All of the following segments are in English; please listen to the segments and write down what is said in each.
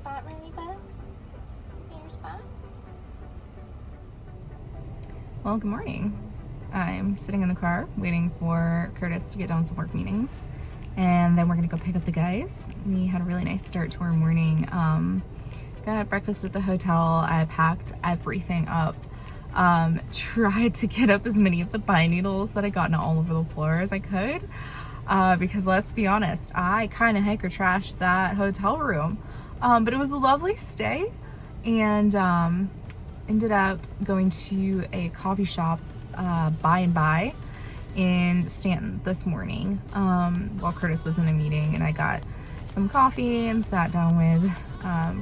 spot, Ladybug? Is it your spot? Well, good morning. I'm sitting in the car waiting for Curtis to get done with some work meetings, and then we're gonna go pick up the guys. We had a really nice start to our morning. Got breakfast at the hotel. I packed everything up. Tried to get up as many of the pine needles that I gotten all over the floor as I could, because let's be honest, I kind of hiker trashed that hotel room, but it was a lovely stay, and ended up going to a coffee shop, By and By, in Stanton this morning, while Curtis was in a meeting, and I got some coffee and sat down with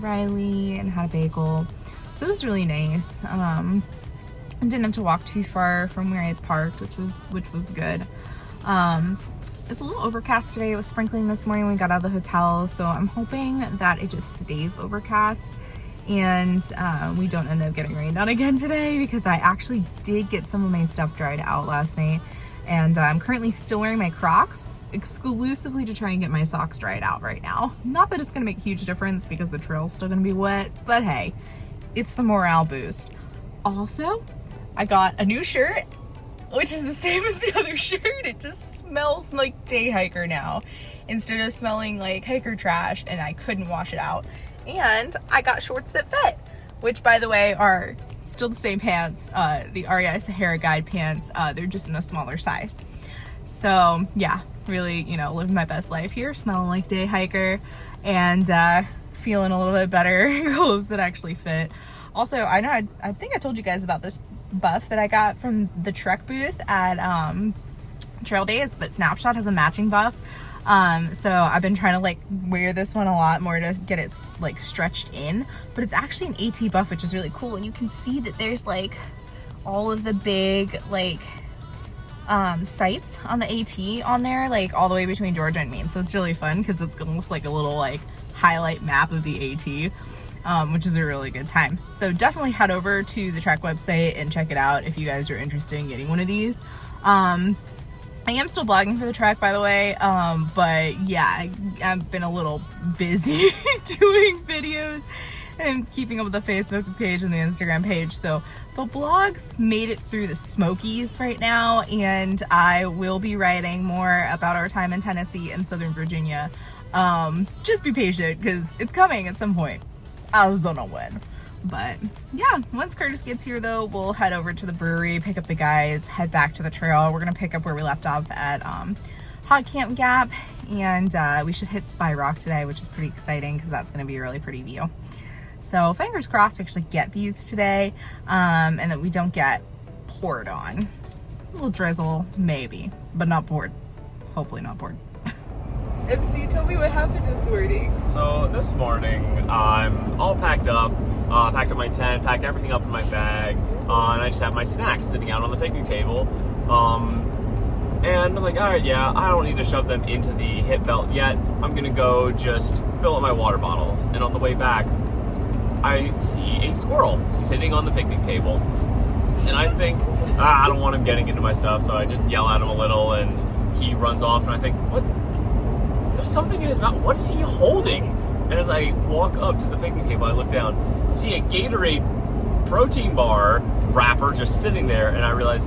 Riley and had a bagel. So it was really nice. Didn't have to walk too far from where I had parked, which was good. It's a little overcast today. It was sprinkling this morning when we got out of the hotel, so I'm hoping that it just stays overcast and we don't end up getting rained on again today, because I actually did get some of my stuff dried out last night, and I'm currently still wearing my Crocs exclusively to try and get my socks dried out right now. Not that it's gonna make a huge difference because the trail's still gonna be wet, but hey, it's the morale boost. Also, I got a new shirt, which is the same as the other shirt. It just smells like day hiker now instead of smelling like hiker trash, and I couldn't wash it out. And I got shorts that fit, which, by the way, are still the same pants, the REI Sahara Guide pants. They're just in a smaller size. So yeah, really, living my best life here, smelling like day hiker, and feeling a little bit better in clothes that actually fit. Also, I think I told you guys about this buff that I got from the Trek booth at Trail Days, but Snapshot has a matching buff. So I've been trying to wear this one a lot more to get it stretched in, but it's actually an AT buff, which is really cool. And you can see that there's all of the big sites on the AT on there, all the way between Georgia and Maine. So it's really fun because it's almost like a little highlight map of the AT, which is a really good time. So definitely head over to the Trek website and check it out if you guys are interested in getting one of these. I am still blogging for the Trek, by the way, but yeah, I've been a little busy doing videos and keeping up with the Facebook page and the Instagram page, so the blogs made it through the Smokies right now, and I will be writing more about our time in Tennessee and Southern Virginia. Just be patient, because it's coming at some point. I just don't know when. But yeah, once Curtis gets here though, we'll head over to the brewery, pick up the guys, head back to the trail. We're gonna pick up where we left off at Hog Camp Gap, and we should hit Spy Rock today, which is pretty exciting because that's gonna be a really pretty view. So fingers crossed we actually get views today, and that we don't get poured on. A little drizzle, maybe, but not poured. Hopefully not poured. MC, tell me what happened this morning. So this morning, I'm all packed up my tent, packed everything up in my bag, and I just have my snacks sitting out on the picnic table. And I'm like, all right, yeah, I don't need to shove them into the hip belt yet. I'm gonna go just fill up my water bottles. And on the way back, I see a squirrel sitting on the picnic table. And I think, I don't want him getting into my stuff, so I just yell at him a little, and he runs off, and I think, what? There's something in his mouth. What is he holding? And as I walk up to the picnic table, I look down, see a Gatorade protein bar wrapper just sitting there, and I realize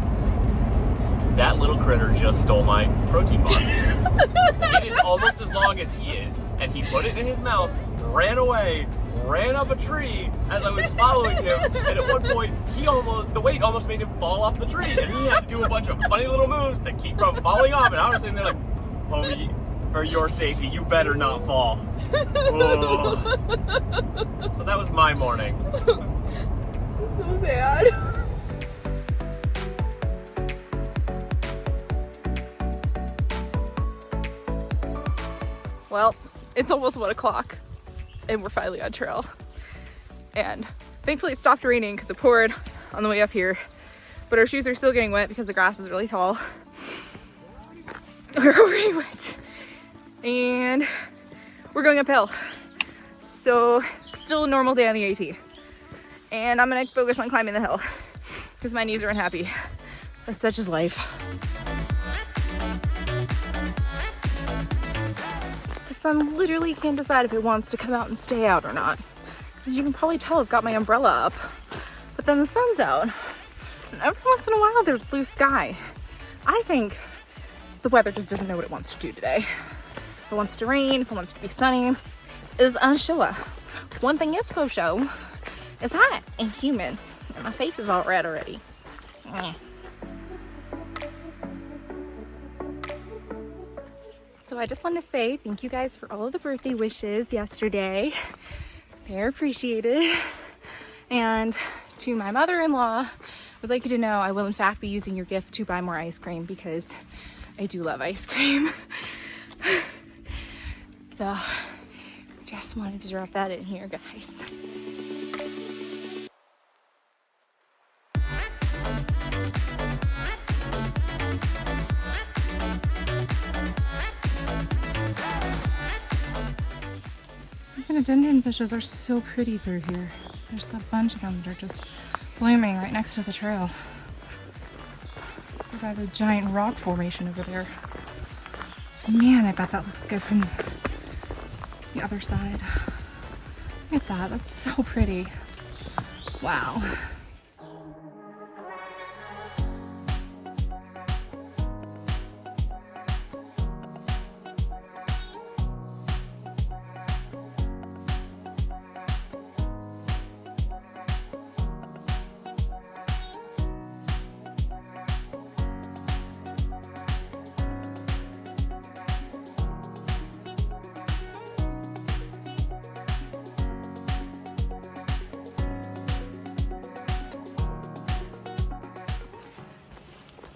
that little critter just stole my protein bar. It is almost as long as he is, and he put it in his mouth, ran away, ran up a tree as I was following him, and at one point, the weight almost made him fall off the tree, and he had to do a bunch of funny little moves to keep from falling off, and I was sitting there like, oh, for your safety, you better not fall. So that was my morning. I'm so sad. Well, it's almost 1 o'clock and we're finally on trail. And thankfully it stopped raining because it poured on the way up here. But our shoes are still getting wet because the grass is really tall. We're already wet. And we're going uphill. So still a normal day on the AT. And I'm gonna focus on climbing the hill because my knees are unhappy. But such is life. sun literally can't decide if it wants to come out and stay out or not. As you can probably tell, I've got my umbrella up, but then the sun's out. And every once in a while, there's blue sky. I think the weather just doesn't know what it wants to do today. If it wants to rain, if it wants to be sunny, is unsure. One thing is for sure, is hot and humid. And my face is all red already. So I just want to say thank you guys for all of the birthday wishes yesterday. They're appreciated. And to my mother-in-law, I'd like you to know I will in fact be using your gift to buy more ice cream because I do love ice cream. So just wanted to drop that in here, guys. Rhododendron bushes are so pretty through here. There's a bunch of them that are just blooming right next to the trail. We got a giant rock formation over there. Man, I bet that looks good from the other side. Look at that, that's so pretty. Wow.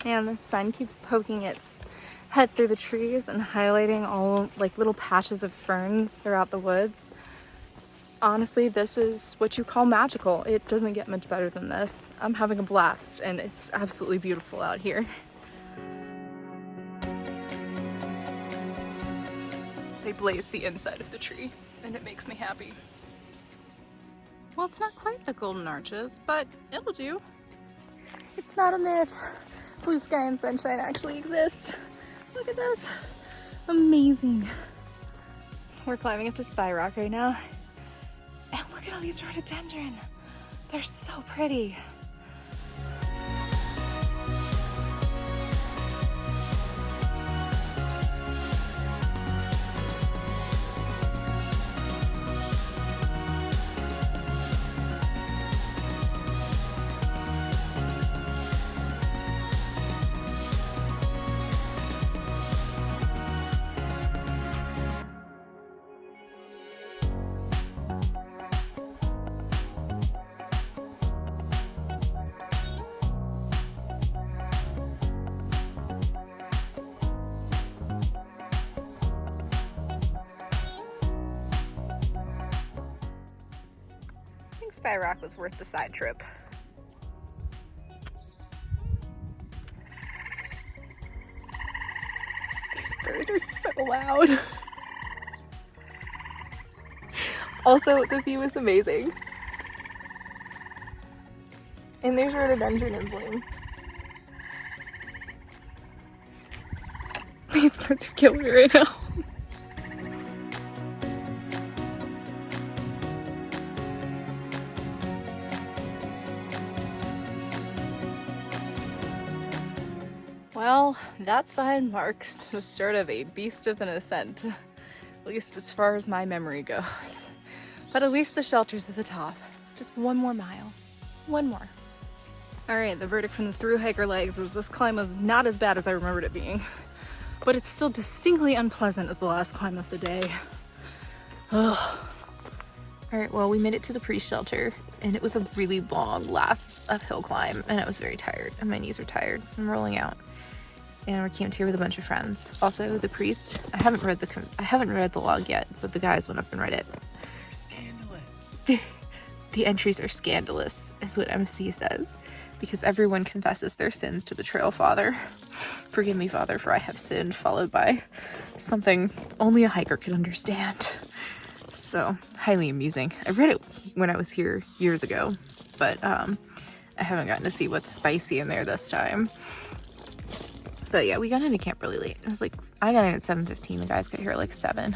And the sun keeps poking its head through the trees and highlighting all like little patches of ferns throughout the woods. Honestly, this is what you call magical. It doesn't get much better than this. I'm having a blast and it's absolutely beautiful out here. They blaze the inside of the tree and it makes me happy. Well, it's not quite the golden arches, but it'll do. It's not a myth. Blue sky and sunshine actually exist. Look at this. Amazing. We're climbing up to Spy Rock right now. And look at all these rhododendron. They're so pretty. Spy Rock was worth the side trip. These birds are so loud. Also, the view is amazing. And there's rhododendron in bloom. These birds are killing me right now. Well, that sign marks the start of a beast of an ascent, at least as far as my memory goes. But at least the shelter's at the top. Just one more mile. One more. Alright, the verdict from the thru hiker legs is this climb was not as bad as I remembered it being, but it's still distinctly unpleasant as the last climb of the day. Ugh. Alright, well, we made it to the pre-shelter, and it was a really long last uphill climb, and I was very tired, and my knees were tired. I'm rolling out. And we camped here with a bunch of friends. Also, the priest, I haven't read the log yet, but the guys went up and read it. They're scandalous. The entries are scandalous, is what MC says, because everyone confesses their sins to the Trail Father. Forgive me, Father, for I have sinned, followed by something only a hiker could understand. So, highly amusing. I read it when I was here years ago, but I haven't gotten to see what's spicy in there this time. But yeah, we got into camp really late. It was like, I got in at 7:15, the guys got here at like 7.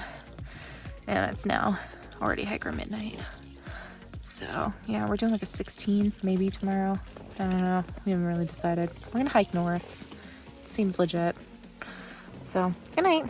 And it's now already hiker midnight. So yeah, we're doing like a 16 maybe tomorrow. I don't know. We haven't really decided. We're gonna hike north. It seems legit. So good night.